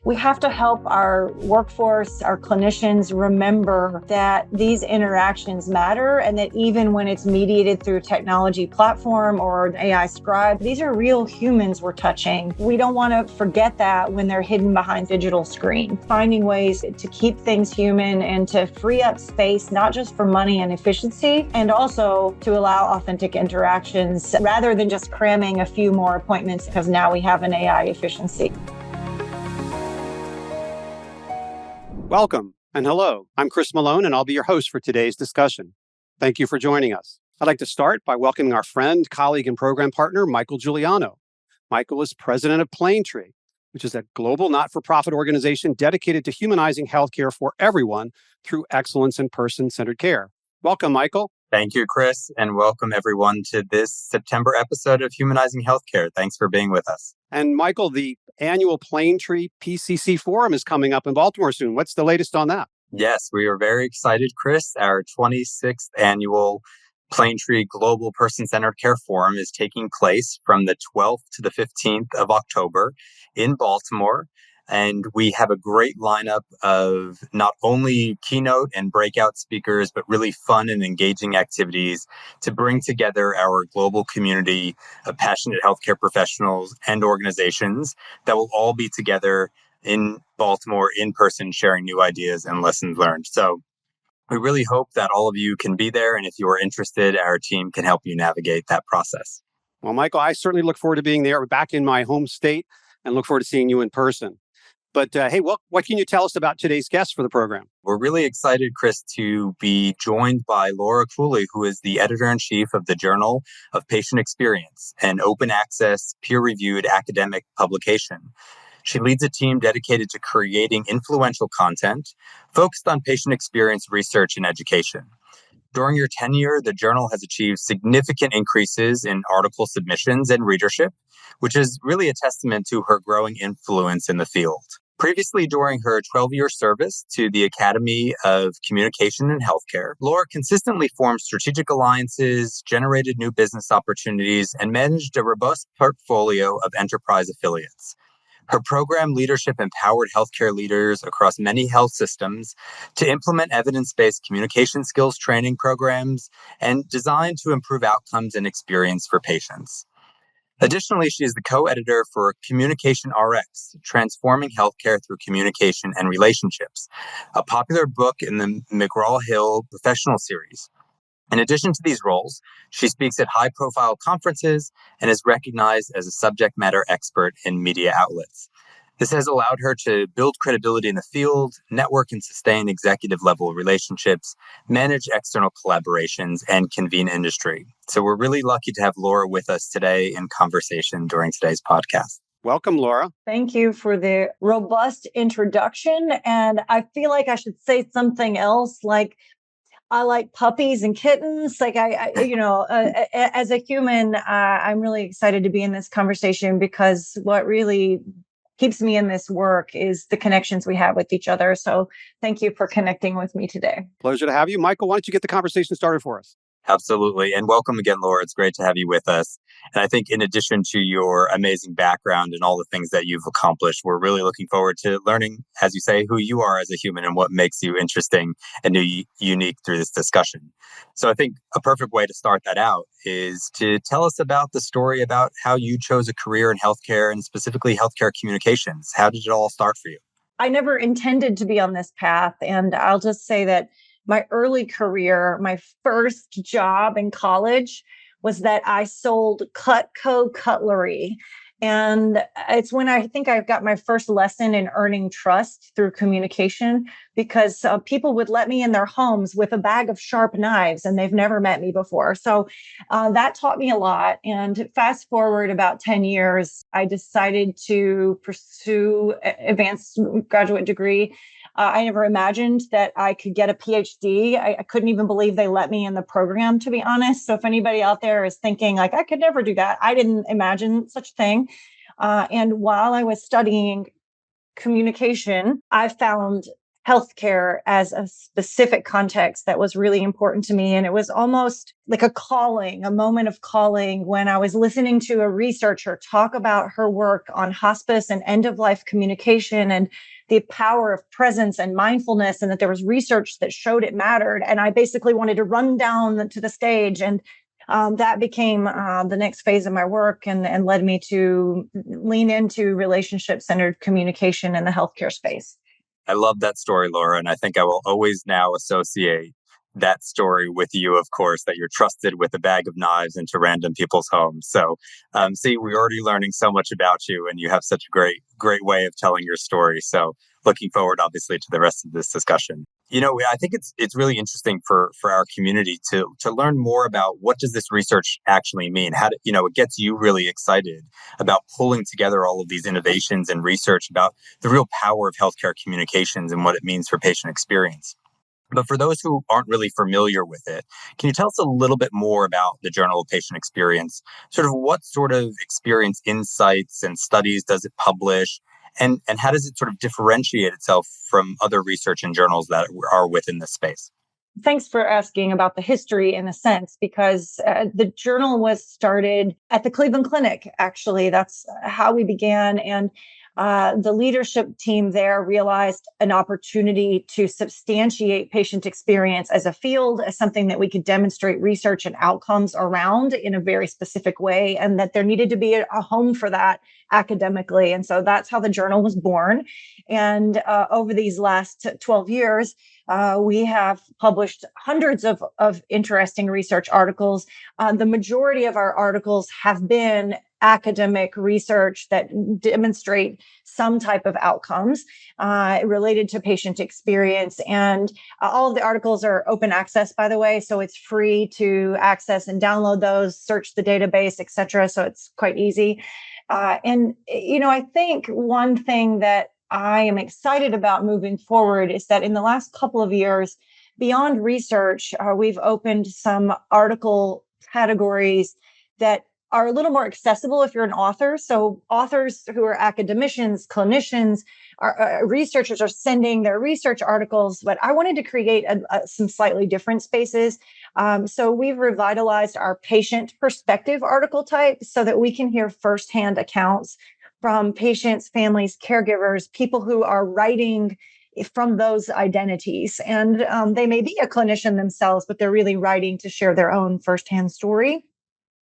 We have to help our workforce, our clinicians remember that these interactions matter and that even when it's mediated through a technology platform or an AI scribe, these are real humans we're touching. We don't want to forget that when they're hidden behind digital screen. Finding ways to keep things human and to free up space, not just for money and efficiency, and also to allow authentic interactions rather than just cramming a few more appointments because now we have an AI efficiency. Welcome and hello. I'm Chris Malone, and I'll be your host for today's discussion. Thank you for joining us. I'd like to start by welcoming our friend, colleague, and program partner, Michael Giuliano. Michael is president of Planetree, which is a global not-for-profit organization dedicated to humanizing healthcare for everyone through excellence in person-centered care. Welcome, Michael. Thank you, Chris, and welcome everyone to this September episode of Humanizing Healthcare. Thanks for being with us. And Michael, the annual Planetree PCC Forum is coming up in Baltimore soon. What's the latest on that? Yes, we are very excited, Chris. Our 26th annual Planetree Global Person-Centered Care Forum is taking place from the 12th to the 15th of October in Baltimore. And we have a great lineup of not only keynote and breakout speakers, but really fun and engaging activities to bring together our global community of passionate healthcare professionals and organizations that will all be together in Baltimore in person, sharing new ideas and lessons learned. So we really hope that all of you can be there. And if you are interested, our team can help you navigate that process. Well, Michael, I certainly look forward to being there. We're back in my home state and look forward to seeing you in person. But hey, what can you tell us about today's guest for the program? We're really excited, Chris, to be joined by Laura Cooley, who is the editor-in-chief of the Journal of Patient Experience, an open access, peer-reviewed academic publication. She leads a team dedicated to creating influential content focused on patient experience research and education. During your tenure, the journal has achieved significant increases in article submissions and readership, which is really a testament to her growing influence in the field. Previously, during her 12-year service to the Academy of Communication and Healthcare, Laura consistently formed strategic alliances, generated new business opportunities, and managed a robust portfolio of enterprise affiliates. Her program leadership empowered healthcare leaders across many health systems to implement evidence-based communication skills training programs and designed to improve outcomes and experience for patients. Additionally, she is the co-editor for Communication RX, Transforming Healthcare Through Communication and Relationships, a popular book in the McGraw-Hill Professional Series. In addition to these roles, she speaks at high-profile conferences and is recognized as a subject matter expert in media outlets. This has allowed her to build credibility in the field, network and sustain executive-level relationships, manage external collaborations, and convene industry. So we're really lucky to have Laura with us today in conversation during today's podcast. Welcome, Laura. Thank you for the robust introduction. And I feel like I should say something else like, I like puppies and kittens. Like as a human, I'm really excited to be in this conversation because what really keeps me in this work is the connections we have with each other. So thank you for connecting with me today. Pleasure to have you. Michael, why don't you get the conversation started for us? Absolutely. And welcome again, Laura. It's great to have you with us. And I think in addition to your amazing background and all the things that you've accomplished, we're really looking forward to learning, as you say, who you are as a human and what makes you interesting and unique through this discussion. So I think a perfect way to start that out is to tell us about the story about how you chose a career in healthcare and specifically healthcare communications. How did it all start for you? I never intended to be on this path. And I'll just say that my early career, my first job in college was that I sold Cutco cutlery. And it's when I think I got my first lesson in earning trust through communication because people would let me in their homes with a bag of sharp knives and they've never met me before. So that taught me a lot. And fast forward about 10 years, I decided to pursue advanced graduate degree. I never imagined that I could get a PhD. I couldn't even believe they let me in the program, to be honest. So if anybody out there is thinking like, I could never do that, I didn't imagine such a thing. And while I was studying communication, I found healthcare as a specific context that was really important to me. And it was almost like a calling, a moment of calling when I was listening to a researcher talk about her work on hospice and end of life communication and the power of presence and mindfulness, and that there was research that showed it mattered. And I basically wanted to run down to the stage, and that became the next phase of my work, and led me to lean into relationship-centered communication in the healthcare space. I love that story, Laura, and I think I will always now associate that story with you, of course, that you're trusted with a bag of knives into random people's homes. So, see, we're already learning so much about you, and you have such a great way of telling your story. So, looking forward, obviously, to the rest of this discussion. I think it's really interesting for our community to learn more about what does this research actually mean. How do, it gets you really excited about pulling together all of these innovations and research about the real power of healthcare communications and what it means for patient experience. But for those who aren't really familiar with it, can you tell us a little bit more about the Journal of Patient Experience? Sort of what sort of experience insights and studies does it publish? And how does it sort of differentiate itself from other research and journals that are within this space? Thanks for asking about the history in a sense, because the journal was started at the Cleveland Clinic, actually. That's how we began. And the leadership team there realized an opportunity to substantiate patient experience as a field, as something that we could demonstrate research and outcomes around in a very specific way, and that there needed to be a home for that academically. And so that's how the journal was born. And over these last 12 years, we have published hundreds of interesting research articles. The majority of our articles have been academic research that demonstrate some type of outcomes related to patient experience. And all of the articles are open access, by the way, so it's free to access and download those, search the database, et cetera. So it's quite easy. I think one thing that I am excited about moving forward is that in the last couple of years, beyond research, we've opened some article categories that are a little more accessible if you're an author. So authors who are academicians, clinicians, researchers are sending their research articles, but I wanted to create some slightly different spaces. So we've revitalized our patient perspective article type so that we can hear firsthand accounts from patients, families, caregivers, people who are writing from those identities. And they may be a clinician themselves, but they're really writing to share their own firsthand story.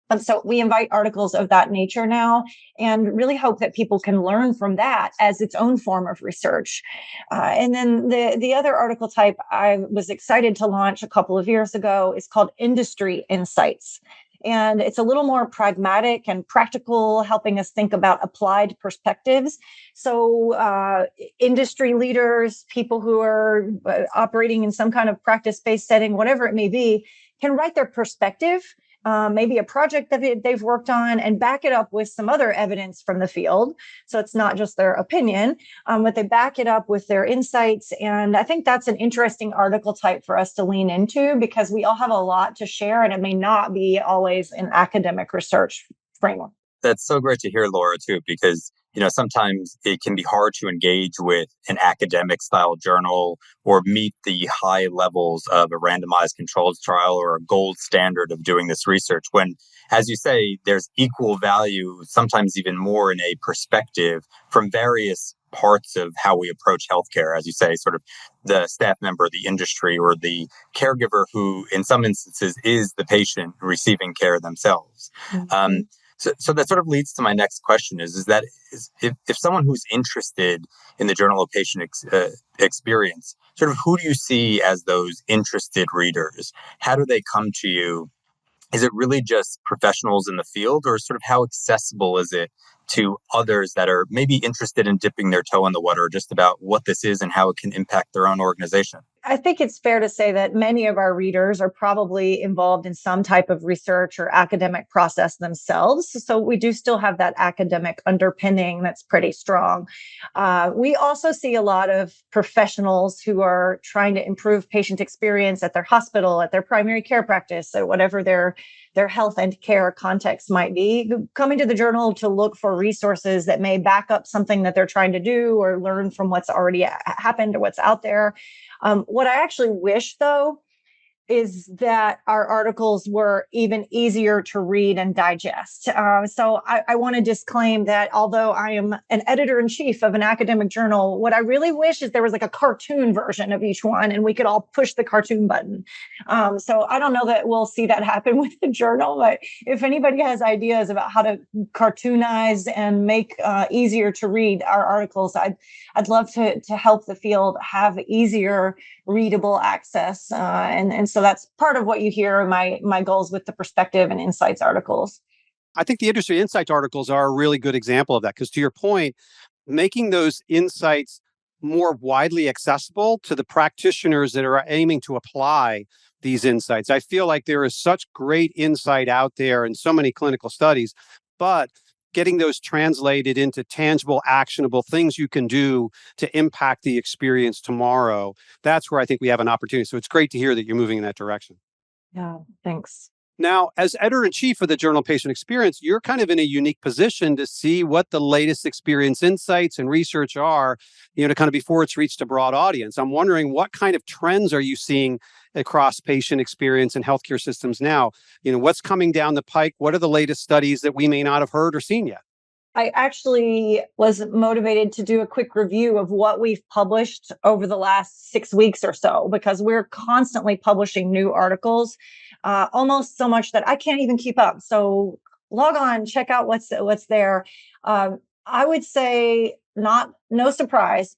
And so we invite articles of that nature now, and really hope that people can learn from that as its own form of research. And then the other article type I was excited to launch a couple of years ago is called Industry Insights. And it's a little more pragmatic and practical, helping us think about applied perspectives. So industry leaders, people who are operating in some kind of practice-based setting, whatever it may be, can write their perspective, maybe a project that they've worked on, and back it up with some other evidence from the field. So it's not just their opinion, but they back it up with their insights. And I think that's an interesting article type for us to lean into, because we all have a lot to share, and it may not be always an academic research framework. That's so great to hear, Laura, too, because sometimes it can be hard to engage with an academic style journal or meet the high levels of a randomized controlled trial or a gold standard of doing this research when, as you say, there's equal value, sometimes even more in a perspective from various parts of how we approach healthcare, as you say, sort of the staff member, the industry, or the caregiver who, in some instances, is the patient receiving care themselves. Mm-hmm. So that sort of leads to my next question is that if someone who's interested in the Journal of Patient Experience, sort of who do you see as those interested readers? How do they come to you? Is it really just professionals in the field, or sort of how accessible is it to others that are maybe interested in dipping their toe in the water just about what this is and how it can impact their own organization? I think it's fair to say that many of our readers are probably involved in some type of research or academic process themselves. So we do still have that academic underpinning that's pretty strong. We also see a lot of professionals who are trying to improve patient experience at their hospital, at their primary care practice, or whatever their their health and care context might be, coming to the journal to look for resources that may back up something that they're trying to do or learn from what's already happened or what's out there. What I actually wish, though, is that our articles were even easier to read and digest. So I want to disclaim that although I am an editor-in-chief of an academic journal, what I really wish is there was like a cartoon version of each one and we could all push the cartoon button. So I don't know that we'll see that happen with the journal, but if anybody has ideas about how to cartoonize and make easier to read our articles, I'd love to help the field have easier readable access. And so that's part of what you hear in my goals with the perspective and insights articles. I think the industry insights articles are a really good example of that, because to your point, making those insights more widely accessible to the practitioners that are aiming to apply these insights. I feel like there is such great insight out there in so many clinical studies, but getting those translated into tangible, actionable things you can do to impact the experience tomorrow, that's where I think we have an opportunity. So it's great to hear that you're moving in that direction. Yeah, thanks. Now, as editor-in-chief of the Journal Patient Experience, you're kind of in a unique position to see what the latest experience insights and research are, to kind of before it's reached a broad audience. I'm wondering, what kind of trends are you seeing across patient experience and healthcare systems now? What's coming down the pike? What are the latest studies that we may not have heard or seen yet? I actually was motivated to do a quick review of what we've published over the last 6 weeks or so, because we're constantly publishing new articles, almost so much that I can't even keep up. So log on, check out what's there. I would say no surprise.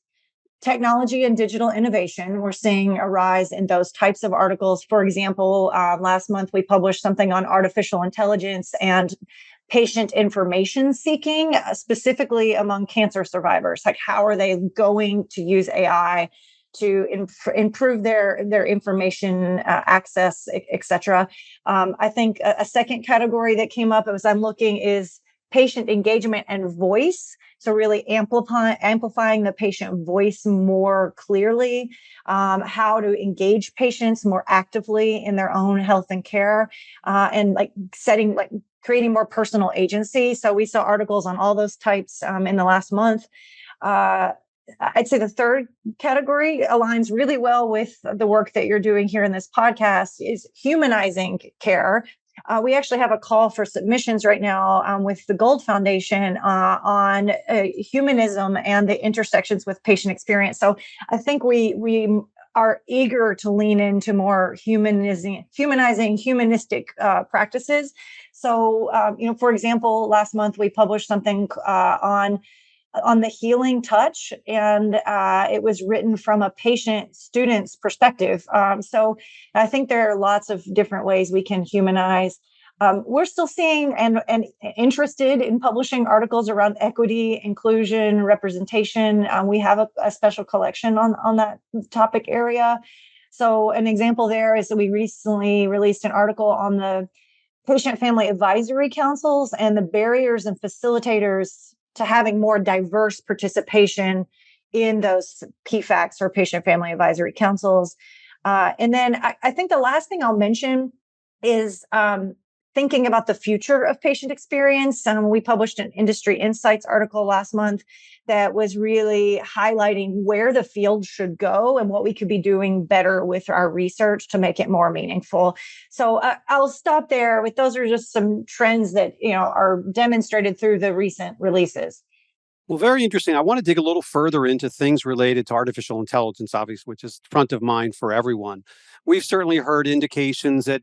Technology and digital innovation, we're seeing a rise in those types of articles. For example, last month we published something on artificial intelligence and patient information seeking, specifically among cancer survivors. Like, how are they going to use AI to improve their information access, et cetera? I think a second category that came up as I'm looking is patient engagement and voice. So really amplifying the patient voice more clearly, how to engage patients more actively in their own health and care, and creating more personal agency. So we saw articles on all those types in the last month. I'd say the third category aligns really well with the work that you're doing here in this podcast is humanizing care. We actually have a call for submissions right now with the Gold Foundation on humanism and the intersections with patient experience. So I think we are eager to lean into more humanizing, humanistic practices. So, for example, last month we published something on the healing touch, and it was written from a patient student's perspective. So I think there are lots of different ways we can humanize. We're still seeing and interested in publishing articles around equity, inclusion, representation. We have a special collection on that topic area. So an example there is that we recently released an article on the patient family advisory councils and the barriers and facilitators to having more diverse participation in those PFACs or patient family advisory councils. And then I think the last thing I'll mention is thinking about the future of patient experience. And we published an industry insights article last month that was really highlighting where the field should go and what we could be doing better with our research to make it more meaningful. So I'll stop there. With those are just some trends that are demonstrated through the recent releases. Well, very interesting. I want to dig a little further into things related to artificial intelligence, obviously, which is front of mind for everyone. We've certainly heard indications that,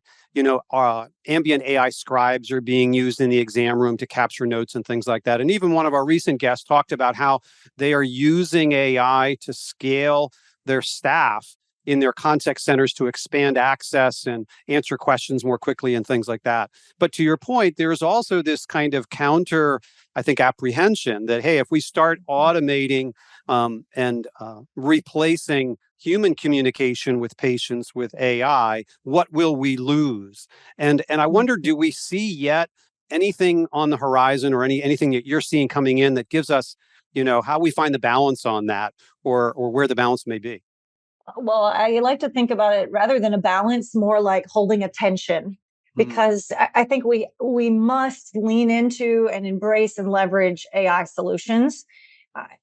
ambient AI scribes are being used in the exam room to capture notes and things like that. And even one of our recent guests talked about how they are using AI to scale their staff in their contact centers to expand access and answer questions more quickly and things like that. But to your point, there's also this kind of counter, I think, apprehension that, hey, if we start automating and replacing human communication with patients with AI, what will we lose? And I wonder, do we see yet anything on the horizon or anything that you're seeing coming in that gives us, how we find the balance on that, or where the balance may be? Well, I like to think about it rather than a balance, more like holding a tension. Mm. because I think we must lean into and embrace and leverage AI solutions.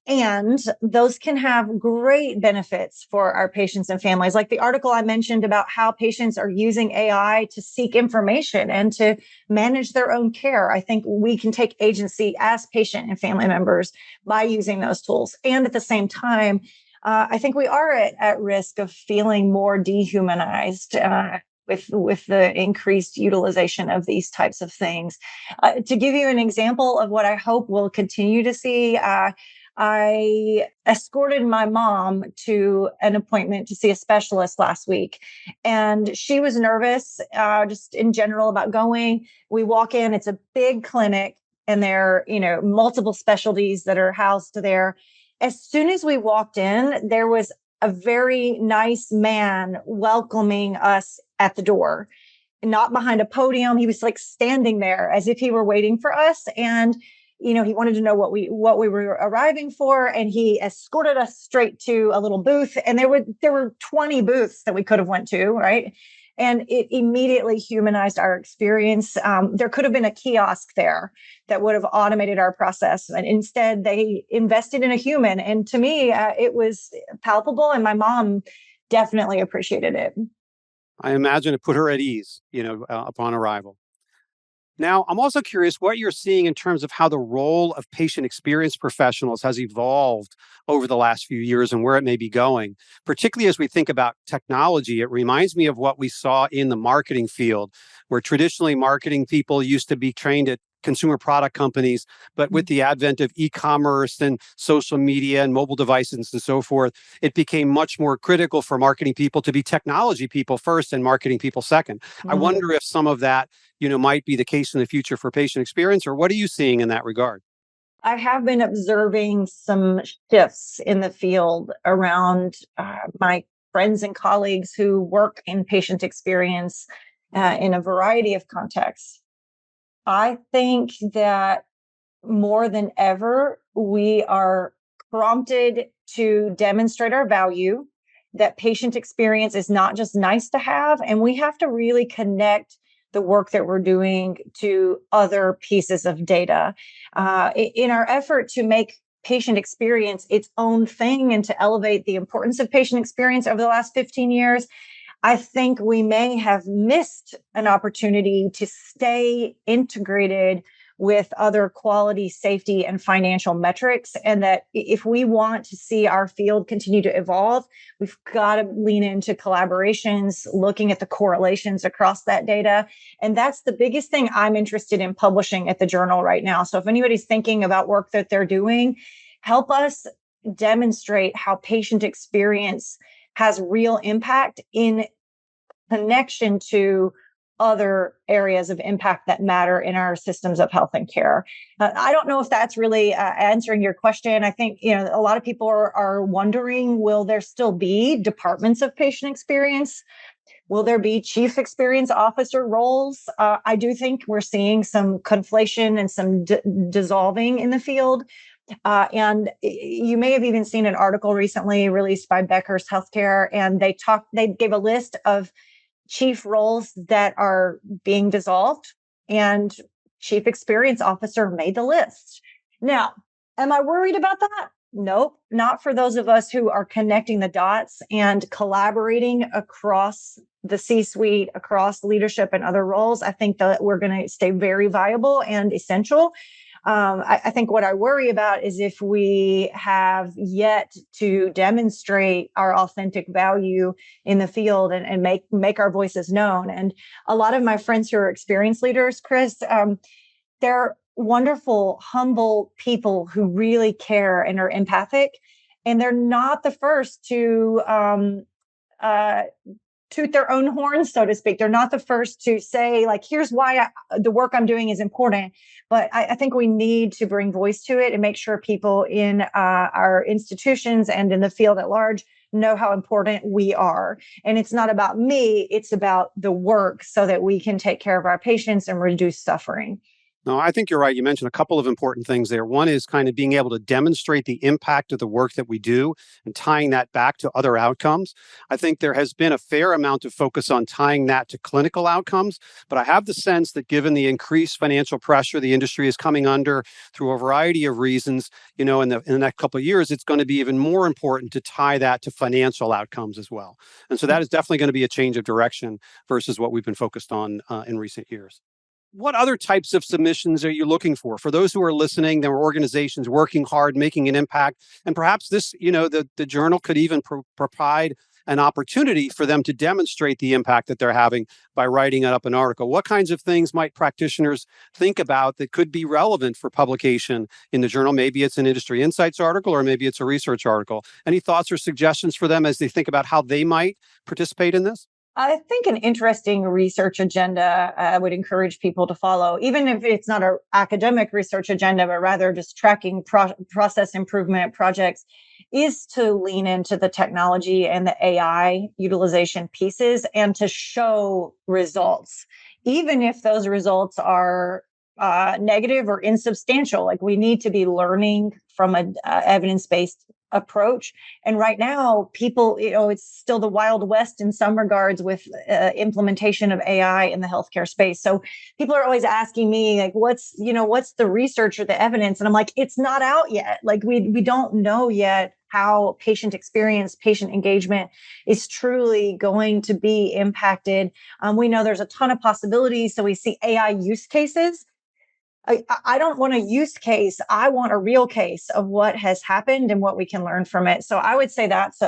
And those can have great benefits for our patients and families. Like the article I mentioned about how patients are using AI to seek information and to manage their own care. I think we can take agency as patient and family members by using those tools. And at the same time, I think we are at risk of feeling more dehumanized. With the increased utilization of these types of things. To give you an example of what I hope we'll continue to see, I escorted my mom to an appointment to see a specialist last week. And she was nervous, just in general about going. We walk in, it's a big clinic, and there are, multiple specialties that are housed there. As soon as we walked in, there was a very nice man welcoming us at the door, not behind a podium. He was like standing there as if he were waiting for us. And, he wanted to know what we were arriving for. And he escorted us straight to a little booth. And there were 20 booths that we could have went to, right? And it immediately humanized our experience. There could have been a kiosk there that would have automated our process. And instead, they invested in a human. And to me, it was palpable. And my mom definitely appreciated it. I imagine it put her at ease, upon arrival. Now, I'm also curious what you're seeing in terms of how the role of patient experience professionals has evolved over the last few years and where it may be going. Particularly as we think about technology, it reminds me of what we saw in the marketing field, where traditionally marketing people used to be trained at consumer product companies, but with the advent of e-commerce and social media and mobile devices and so forth, it became much more critical for marketing people to be technology people first and marketing people second. I wonder if some of that might be the case in the future for patient experience, or what are you seeing in that regard? I have been observing some shifts in the field around my friends and colleagues who work in patient experience in a variety of contexts. I think that more than ever, we are prompted to demonstrate our value, that patient experience is not just nice to have, and we have to really connect the work that we're doing to other pieces of data. In our effort to make patient experience its own thing and to elevate the importance of patient experience over the last 15 years, I think we may have missed an opportunity to stay integrated with other quality, safety, and financial metrics. And that if we want to see our field continue to evolve, we've got to lean into collaborations, looking at the correlations across that data. And that's the biggest thing I'm interested in publishing at the journal right now. So if anybody's thinking about work that they're doing, help us demonstrate how patient experience has real impact in connection to other areas of impact that matter in our systems of health and care. I don't know if that's really answering your question. I think, a lot of people are wondering, will there still be departments of patient experience? Will there be chief experience officer roles? I do think we're seeing some conflation and some dissolving in the field. And you may have even seen an article recently released by Becker's Healthcare, and they gave a list of chief roles that are being dissolved, and chief experience officer made the list. Now, am I worried about that? Nope, not for those of us who are connecting the dots and collaborating across the C-suite, across leadership and other roles. I think that we're going to stay very viable and essential. I think what I worry about is if we have yet to demonstrate our authentic value in the field and make our voices known. And a lot of my friends who are experienced leaders, Chris, they're wonderful, humble people who really care and are empathic. And they're not the first to toot their own horns, so to speak. They're not the first to say, like, here's why the work I'm doing is important. But I think we need to bring voice to it and make sure people in our institutions and in the field at large know how important we are. And it's not about me, it's about the work so that we can take care of our patients and reduce suffering. No, I think you're right. You mentioned a couple of important things there. One is kind of being able to demonstrate the impact of the work that we do and tying that back to other outcomes. I think there has been a fair amount of focus on tying that to clinical outcomes, but I have the sense that given the increased financial pressure the industry is coming under through a variety of reasons, in the next couple of years, it's going to be even more important to tie that to financial outcomes as well. And so that is definitely going to be a change of direction versus what we've been focused on in recent years. What other types of submissions are you looking for? For those who are listening, there are organizations working hard, making an impact, and perhaps this, the journal could even provide an opportunity for them to demonstrate the impact that they're having by writing up an article. What kinds of things might practitioners think about that could be relevant for publication in the journal? Maybe it's an industry insights article, or maybe it's a research article. Any thoughts or suggestions for them as they think about how they might participate in this? I think an interesting research agenda I would encourage people to follow, even if it's not an academic research agenda, but rather just tracking process improvement projects, is to lean into the technology and the AI utilization pieces and to show results, even if those results are negative or insubstantial. Like, we need to be learning from an evidence-based approach. And right now, people, it's still the Wild West in some regards with implementation of AI in the healthcare space. So people are always asking me, like, what's the research or the evidence? And I'm like, it's not out yet. Like, we don't know yet how patient experience, patient engagement is truly going to be impacted. We know there's a ton of possibilities. So we see AI use cases. I don't want a use case. I want a real case of what has happened and what we can learn from it. So I would say that's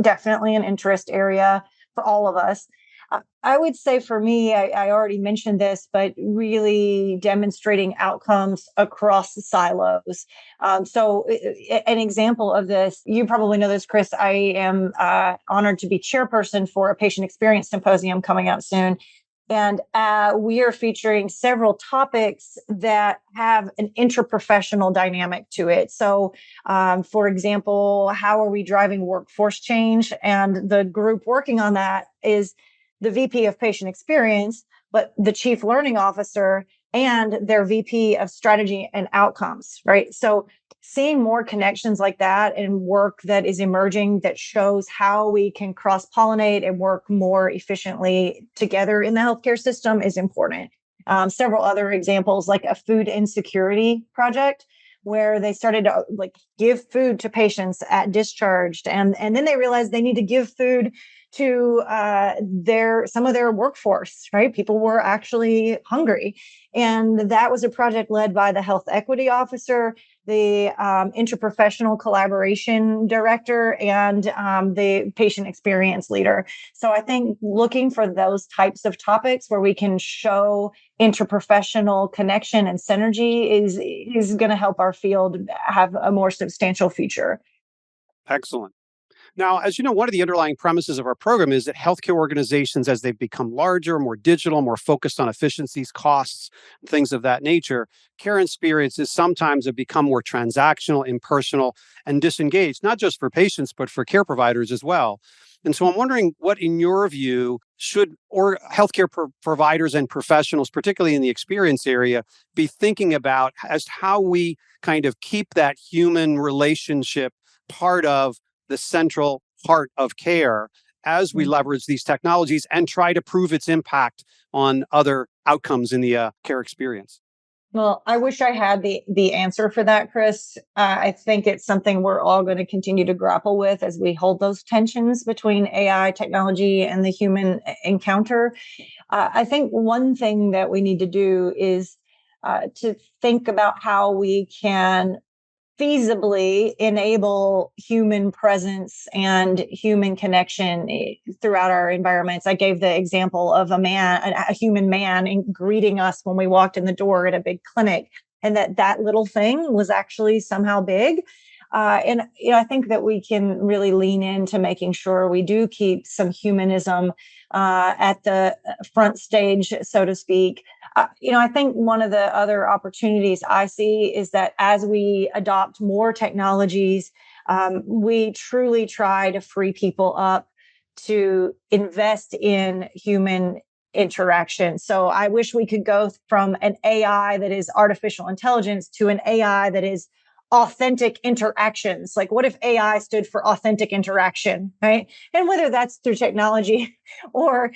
definitely an interest area for all of us. I would say for me, I already mentioned this, but really demonstrating outcomes across the silos. An example of this, you probably know this, Chris, I am honored to be chairperson for a patient experience symposium coming out soon. And we are featuring several topics that have an interprofessional dynamic to it. So, for example, how are we driving workforce change? And the group working on that is the VP of Patient Experience, but the Chief Learning Officer and their VP of Strategy and Outcomes, right? So seeing more connections like that and work that is emerging that shows how we can cross-pollinate and work more efficiently together in the healthcare system is important. Several other examples, like a food insecurity project, where they started to give food to patients at discharged, and then they realized they need to give food to some of their workforce, right? People were actually hungry. And that was a project led by the health equity officer, the interprofessional collaboration director, and the patient experience leader. So I think looking for those types of topics where we can show interprofessional connection and synergy is going to help our field have a more substantial future. Excellent. Now, as you know, one of the underlying premises of our program is that healthcare organizations, as they've become larger, more digital, more focused on efficiencies, costs, and things of that nature, care experiences sometimes have become more transactional, impersonal, and disengaged, not just for patients, but for care providers as well. And so I'm wondering what, in your view, should healthcare providers and professionals, particularly in the experience area, be thinking about as how we kind of keep that human relationship part of the central part of care as we leverage these technologies and try to prove its impact on other outcomes in the care experience? Well, I wish I had the answer for that, Chris. I think it's something we're all going to continue to grapple with as we hold those tensions between AI technology and the human encounter. I think one thing that we need to do is to think about how we can feasibly enable human presence and human connection throughout our environments. I gave the example of a human man greeting us when we walked in the door at a big clinic, and that little thing was actually somehow big. I think that we can really lean into making sure we do keep some humanism at the front stage, so to speak. I think one of the other opportunities I see is that as we adopt more technologies, we truly try to free people up to invest in human interaction. So I wish we could go from an AI that is artificial intelligence to an AI that is authentic interactions. Like, what if AI stood for authentic interaction, right? And whether that's through technology or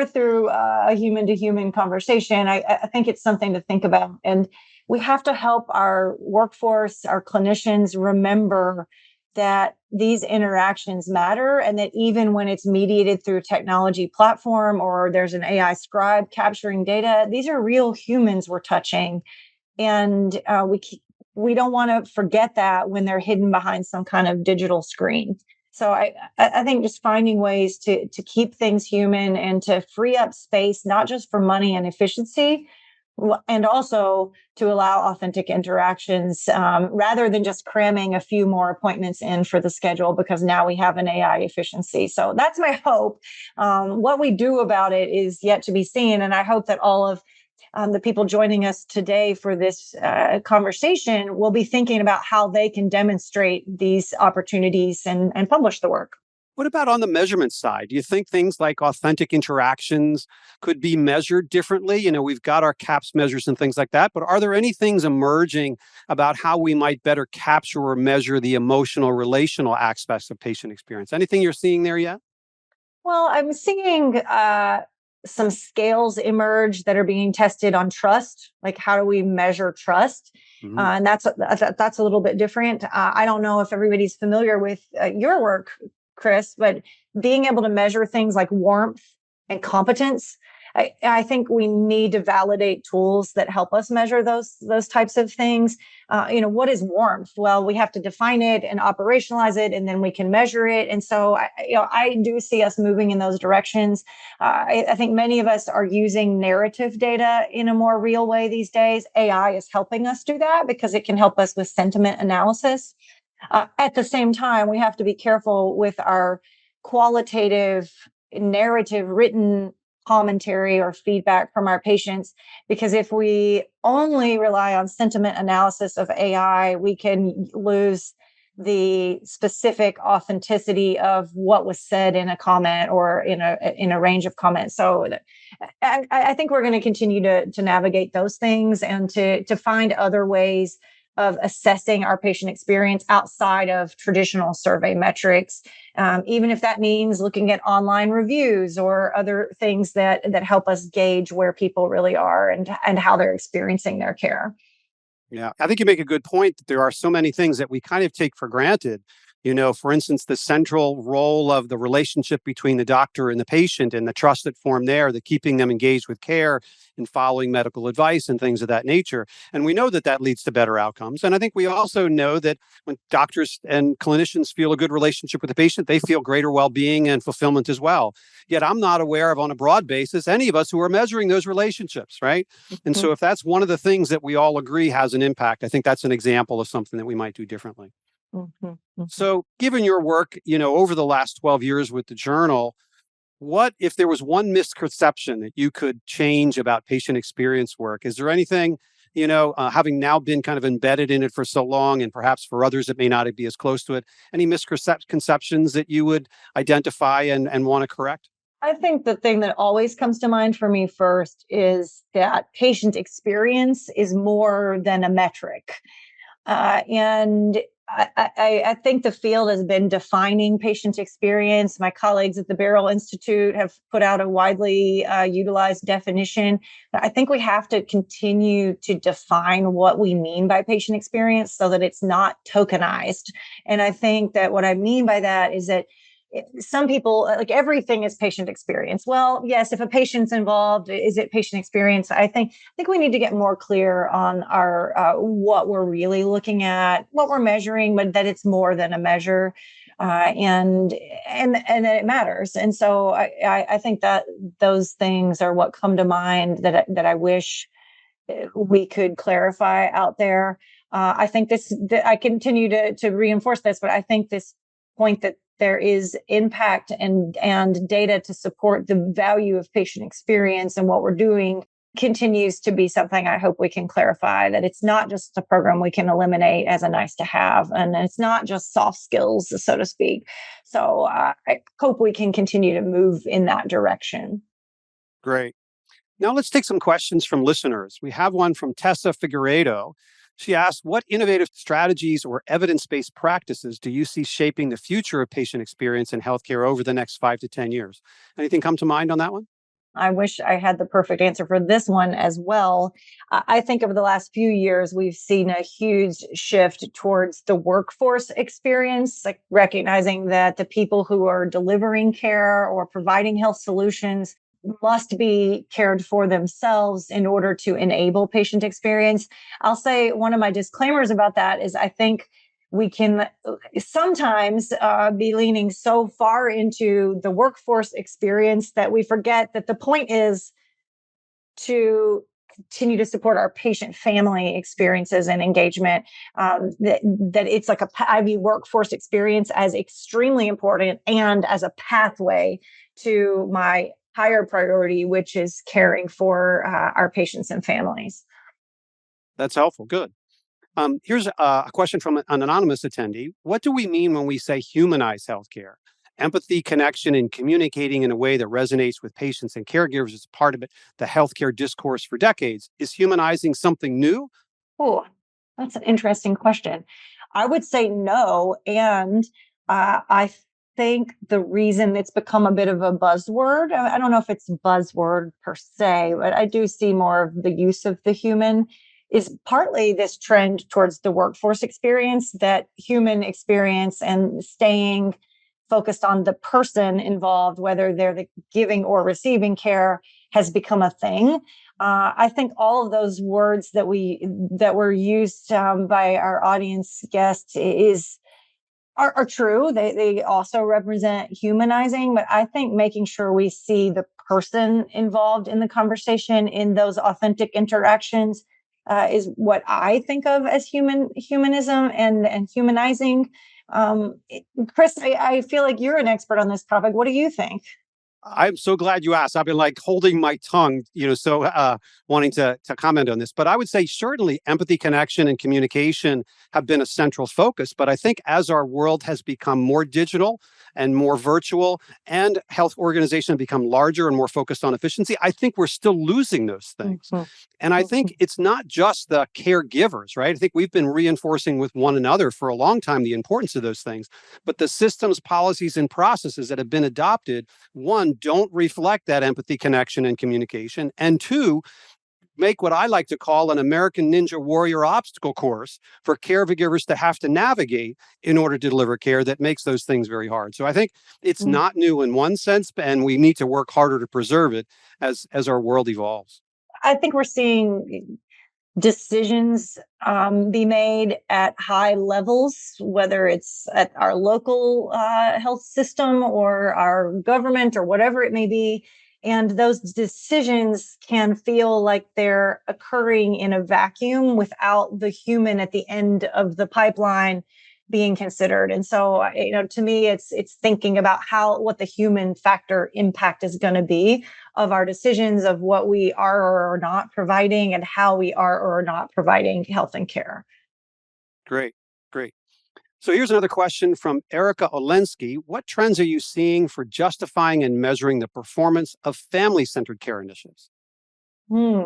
through a human to human conversation, I think it's something to think about. And we have to help our workforce, our clinicians remember that these interactions matter, and that even when it's mediated through a technology platform or there's an AI scribe capturing data, these are real humans we're touching. And we don't want to forget that when they're hidden behind some kind of digital screen. So I think just finding ways to keep things human and to free up space, not just for money and efficiency, and also to allow authentic interactions, rather than just cramming a few more appointments in for the schedule because now we have an AI efficiency. So that's my hope. What we do about it is yet to be seen. And I hope that all of the people joining us today for this conversation will be thinking about how they can demonstrate these opportunities and publish the work. What about on the measurement side? Do you think things like authentic interactions could be measured differently? We've got our CAPS measures and things like that, but are there any things emerging about how we might better capture or measure the emotional, relational aspects of patient experience? Anything you're seeing there yet? Well, I'm seeing some scales emerge that are being tested on trust. Like, how do we measure trust? And that's a little bit different. I don't know if everybody's familiar with your work, Chris, but being able to measure things like warmth and competence, I think we need to validate tools that help us measure those types of things. What is warmth? Well, we have to define it and operationalize it, and then we can measure it. And so, I do see us moving in those directions. I think many of us are using narrative data in a more real way these days. AI is helping us do that because it can help us with sentiment analysis. At the same time, we have to be careful with our qualitative narrative written commentary or feedback from our patients, because if we only rely on sentiment analysis of AI, we can lose the specific authenticity of what was said in a comment or in a range of comments. So I think we're going to continue to navigate those things and to find other ways of assessing our patient experience outside of traditional survey metrics, even if that means looking at online reviews or other things that help us gauge where people really are and how they're experiencing their care. Yeah, I think you make a good point that there are so many things that we kind of take for granted. For instance, the central role of the relationship between the doctor and the patient and the trust that form there, the keeping them engaged with care and following medical advice and things of that nature. And we know that that leads to better outcomes. And I think we also know that when doctors and clinicians feel a good relationship with the patient, they feel greater well-being and fulfillment as well. Yet I'm not aware of, on a broad basis, any of us who are measuring those relationships, right? And so if that's one of the things that we all agree has an impact, I think that's an example of something that we might do differently. So given your work, over the last 12 years with the journal, what if there was one misconception that you could change about patient experience work? Is there anything, having now been kind of embedded in it for so long, and perhaps for others that may not be as close to it, any misconceptions that you would identify and want to correct? I think the thing that always comes to mind for me first is that patient experience is more than a metric. And I think the field has been defining patient experience. My colleagues at the Barrel Institute have put out a widely utilized definition. I think we have to continue to define what we mean by patient experience so that it's not tokenized. And I think that what I mean by that is that some people, like, everything is patient experience. Well, yes, if a patient's involved, is it patient experience? I think we need to get more clear on our what we're really looking at, what we're measuring, but that it's more than a measure, and that it matters. And so I think that those things are what come to mind that I wish we could clarify out there. I think I continue to reinforce this, but I think this point that there is impact and data to support the value of patient experience and what we're doing continues to be something I hope we can clarify, that it's not just a program we can eliminate as a nice to have, and it's not just soft skills, so to speak. So I hope we can continue to move in that direction. Great. Now let's take some questions from listeners. We have one from Tessa Figueiredo. She asked, what innovative strategies or evidence-based practices do you see shaping the future of patient experience in healthcare over the next 5 to 10 years? Anything come to mind on that one? I wish I had the perfect answer for this one as well. I think over the last few years, we've seen a huge shift towards the workforce experience, like recognizing that the people who are delivering care or providing health solutions must be cared for themselves in order to enable patient experience. I'll say one of my disclaimers about that is I think we can sometimes be leaning so far into the workforce experience that we forget that the point is to continue to support our patient family experiences and engagement. That it's like I view workforce experience as extremely important and as a pathway to my higher priority, which is caring for our patients and families. That's helpful. Good. Here's a question from an anonymous attendee. What do we mean when we say humanize healthcare? Empathy, connection, and communicating in a way that resonates with patients and caregivers is part of it, the healthcare discourse for decades. Is humanizing something new? Oh, that's an interesting question. I would say no. And I think the reason it's become a bit of a buzzword, I don't know if it's buzzword per se, but I do see more of the use of the human is partly this trend towards the workforce experience, that human experience and staying focused on the person involved, whether they're the giving or receiving care, has become a thing. I think all of those words that were used by our audience guests are true. They also represent humanizing, but I think making sure we see the person involved in the conversation in those authentic interactions is what I think of as humanism and humanizing. Chris, I feel like you're an expert on this topic. What do you think? I'm so glad you asked. I've been like holding my tongue, so wanting to comment on this. But I would say certainly empathy, connection, and communication have been a central focus. But I think as our world has become more digital and more virtual, and health organizations have become larger and more focused on efficiency, I think we're still losing those things. Mhm. And I think it's not just the caregivers, right? I think we've been reinforcing with one another for a long time the importance of those things. But the systems, policies, and processes that have been adopted, one, don't reflect that empathy, connection, and communication. And two, make what I like to call an American Ninja Warrior obstacle course for caregivers to have to navigate in order to deliver care that makes those things very hard. So I think it's Mm. not new in one sense, and we need to work harder to preserve it as our world evolves. I think we're seeing decisions be made at high levels, whether it's at our local health system or our government or whatever it may be. And those decisions can feel like they're occurring in a vacuum without the human at the end of the pipeline being considered. And so, to me, it's thinking about what the human factor impact is going to be of our decisions of what we are or are not providing and how we are or are not providing health and care. Great, great. So here's another question from Erica Olensky. What trends are you seeing for justifying and measuring the performance of family-centered care initiatives? Hmm.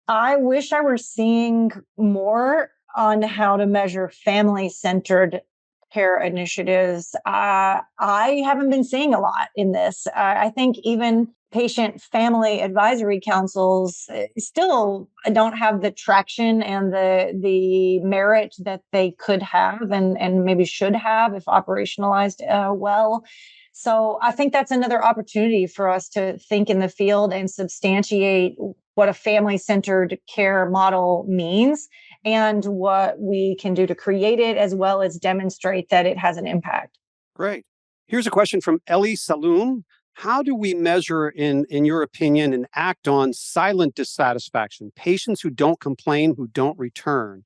I wish I were seeing more on how to measure family centered care initiatives. I haven't been seeing a lot in this. I think even patient family advisory councils still don't have the traction and the merit that they could have and maybe should have if operationalized well. So I think that's another opportunity for us to think in the field and substantiate what a family centered care model means and what we can do to create it, as well as demonstrate that it has an impact. Great. Here's a question from Ellie Saloom. How do we measure, in your opinion, and act on silent dissatisfaction, patients who don't complain, who don't return?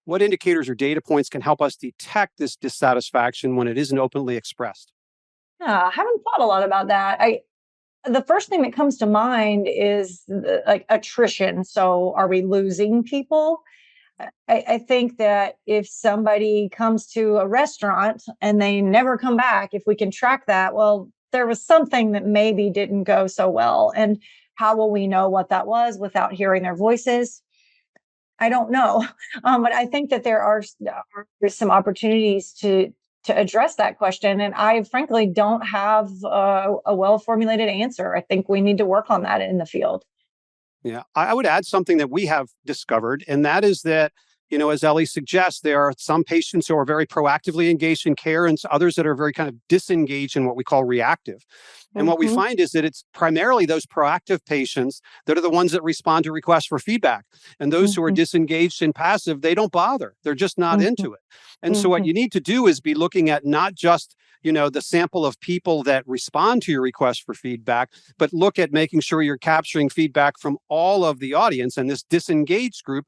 What indicators or data points can help us detect this dissatisfaction when it isn't openly expressed? Yeah, I haven't thought a lot about that. The first thing that comes to mind is like attrition. So, are we losing people? I think that if somebody comes to a restaurant and they never come back, if we can track that, well, there was something that maybe didn't go so well. And how will we know what that was without hearing their voices? I don't know. But I think that there's some opportunities to address that question. And I frankly don't have a well-formulated answer. I think we need to work on that in the field. Yeah, I would add something that we have discovered, and that is that, as Ellie suggests, there are some patients who are very proactively engaged in care and others that are very kind of disengaged in what we call reactive. And what we Mm-hmm. find is that it's primarily those proactive patients that are the ones that respond to requests for feedback. And those who are Mm-hmm. disengaged and passive, they don't bother. They're just not Mm-hmm. into it. And so what Mm-hmm. you need to do is be looking at not just the sample of people that respond to your request for feedback, but look at making sure you're capturing feedback from all of the audience. And this disengaged group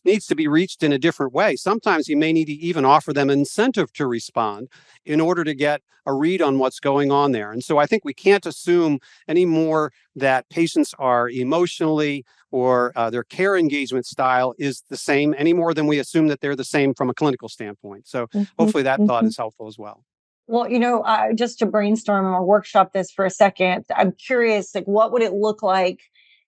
needs to be reached in a different way. Sometimes you may need to even offer them incentive to respond in order to get a read on what's going on there. And so I think we can't assume anymore that patients are emotionally or their care engagement style is the same any more than we assume that they're the same from a clinical standpoint. So Mm-hmm. hopefully that thought Mm-hmm. is helpful as well. Well, just to brainstorm or workshop this for a second, I'm curious, like, what would it look like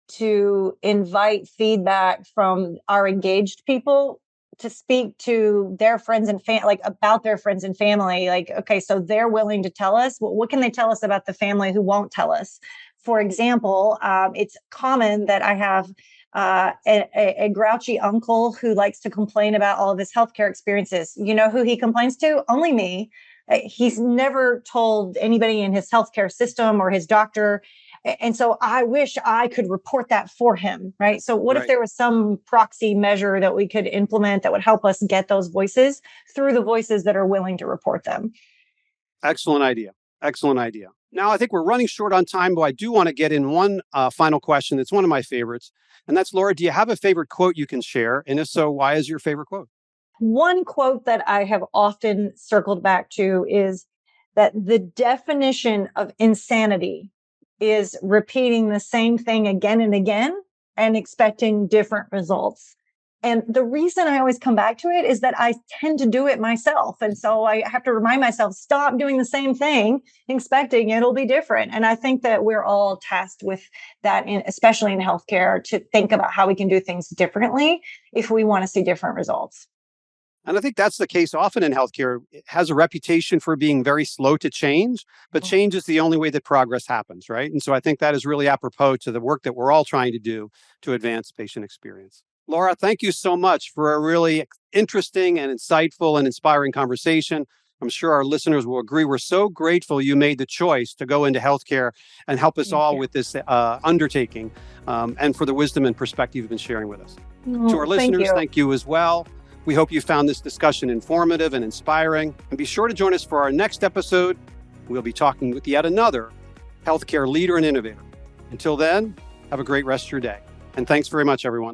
to invite feedback from our engaged people to speak to their friends and like about their friends and family? Like, okay, so they're willing to tell us. Well, what can they tell us about the family who won't tell us? For example, it's common that I have a grouchy uncle who likes to complain about all of his healthcare experiences. You know who he complains to? Only me. He's never told anybody in his healthcare system or his doctor. And so I wish I could report that for him, right? So what if Right. there was some proxy measure that we could implement that would help us get those voices through the voices that are willing to report them? Excellent idea. Excellent idea. Now, I think we're running short on time, but I do want to get in one final question. That's one of my favorites. And that's, Laura, do you have a favorite quote you can share? And if so, why is your favorite quote? One quote that I have often circled back to is that the definition of insanity is repeating the same thing again and again and expecting different results. And the reason I always come back to it is that I tend to do it myself. And so I have to remind myself, stop doing the same thing, expecting it'll be different. And I think that we're all tasked with that, especially in healthcare, to think about how we can do things differently if we want to see different results. And I think that's the case often in healthcare. It has a reputation for being very slow to change, but change is the only way that progress happens, right? And so I think that is really apropos to the work that we're all trying to do to advance patient experience. Laura, thank you so much for a really interesting and insightful and inspiring conversation. I'm sure our listeners will agree. We're so grateful you made the choice to go into healthcare and help us Thank all you. with this undertaking, and for the wisdom and perspective you've been sharing with us. To our Thank listeners, you. thank you as well. We hope you found this discussion informative and inspiring. And be sure to join us for our next episode. We'll be talking with yet another healthcare leader and innovator. Until then, have a great rest of your day. And thanks very much, everyone.